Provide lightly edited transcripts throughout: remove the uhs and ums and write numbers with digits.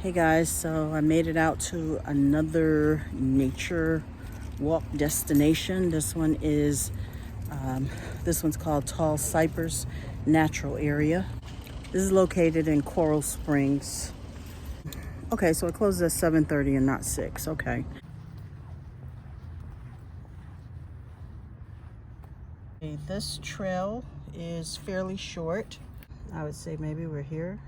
Hey guys, so I made it out to another nature walk destination. This one's called Tall Cypress Natural Area. This is located in Coral Springs. Okay, so it closes at 7:30 and not 6. Okay. This trail is fairly short. I would say maybe we're here.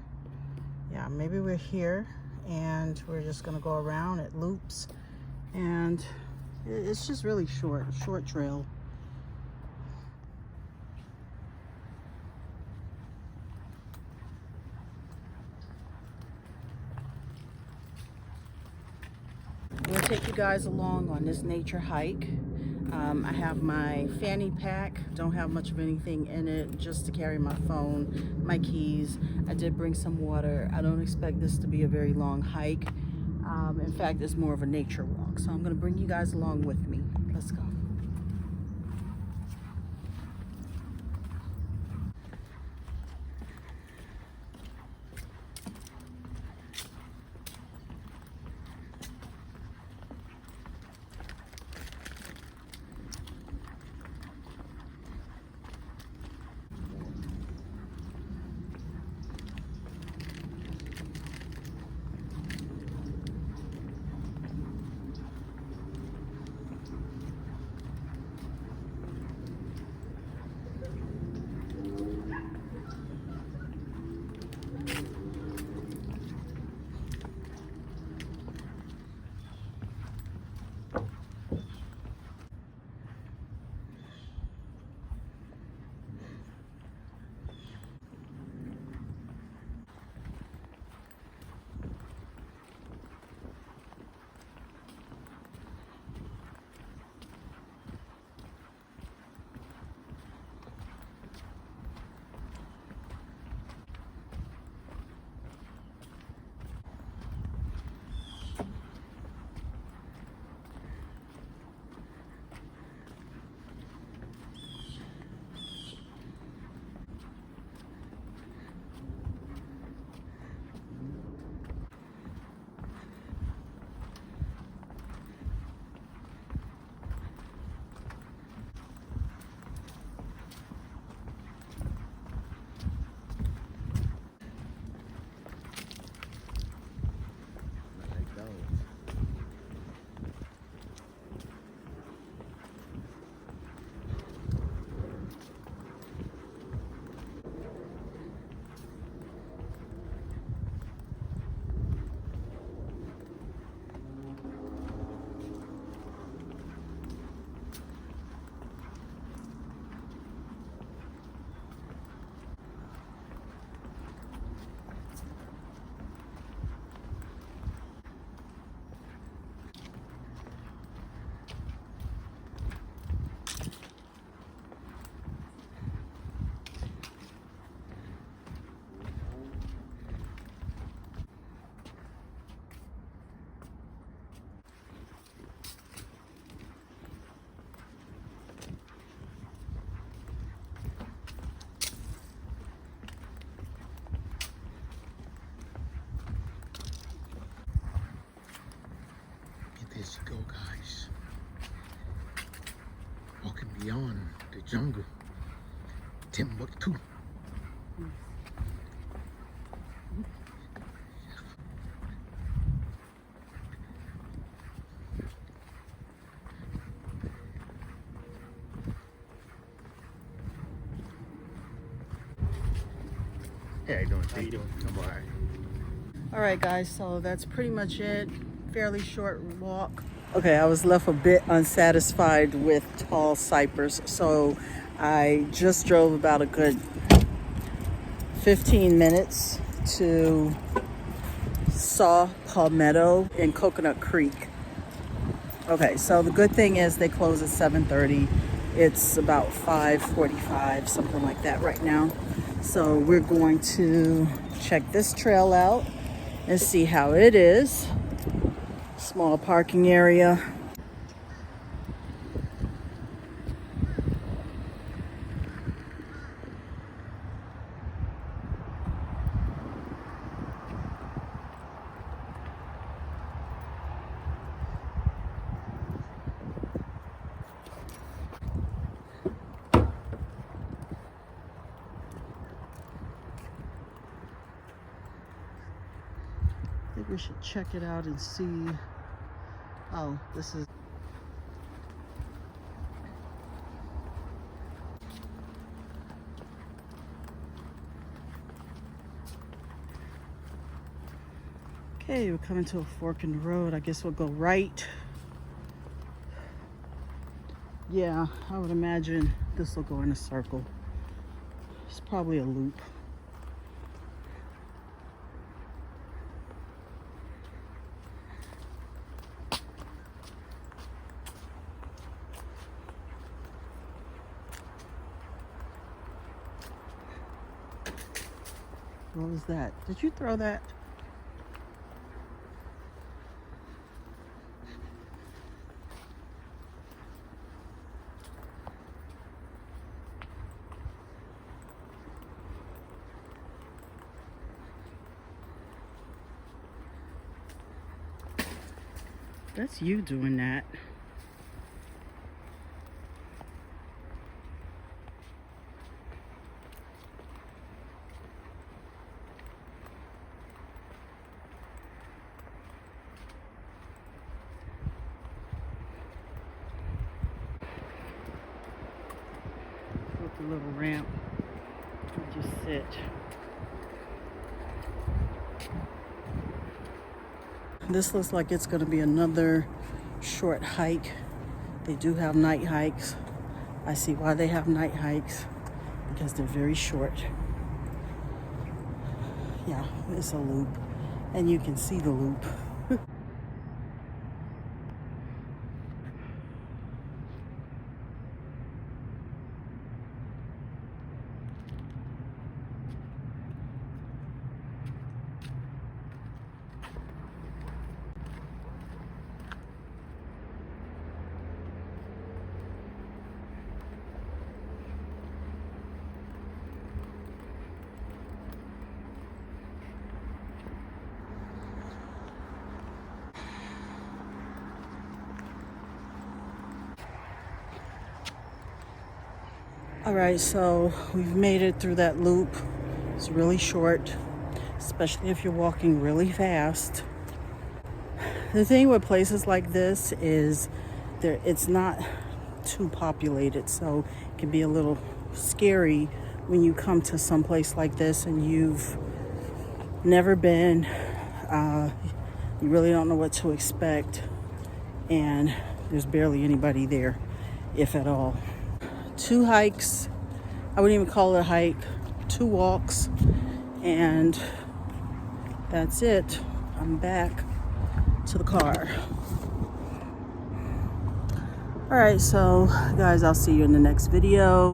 Yeah, maybe we're here, and we're just gonna go around. It loops, and it's just really short trail. I'm gonna take you guys along on this nature hike. I have my fanny pack, don't have much of anything in it, just to carry my phone, my keys. I did bring some water. I don't expect this to be a very long hike. In fact, it's more of a nature walk. So I'm gonna bring you guys along with me. Let's go. Let's go, guys. Walking beyond the jungle. Timbuktu. Hey, how you doing? How you doing? I'm all right. All right, guys, so that's pretty much it. Fairly short walk. Okay, I was left a bit unsatisfied with Tall Cypress, so I just drove about a good 15 minutes to saw Palmetto in Coconut Creek. Okay, so the good thing is they close at 7:30. It's about 5:45, something like that right now. So we're going to check this trail out and see how it is. Small parking area. I think we should check it out and see. Oh, this is. Okay, we're coming to a fork in the road. I guess we'll go right. Yeah, I would imagine this will go in a circle. It's probably a loop. What was that? Did you throw that? That's you doing that. With the little ramp, you just sit. This looks like it's going to be another short hike. They do have night hikes. I see why they have night hikes, because they're very short. Yeah, it's a loop, and you can see the loop. All right, so we've made it through that loop. It's really short, especially if you're walking really fast. The thing with places like this is it's not too populated, so it can be a little scary when you come to some place like this and you've never been. You really don't know what to expect, and there's barely anybody there, if at all. 2 hikes, I wouldn't even call it a hike, 2 walks, and that's it. I'm back to the car. All right, so guys, I'll see you in the next video.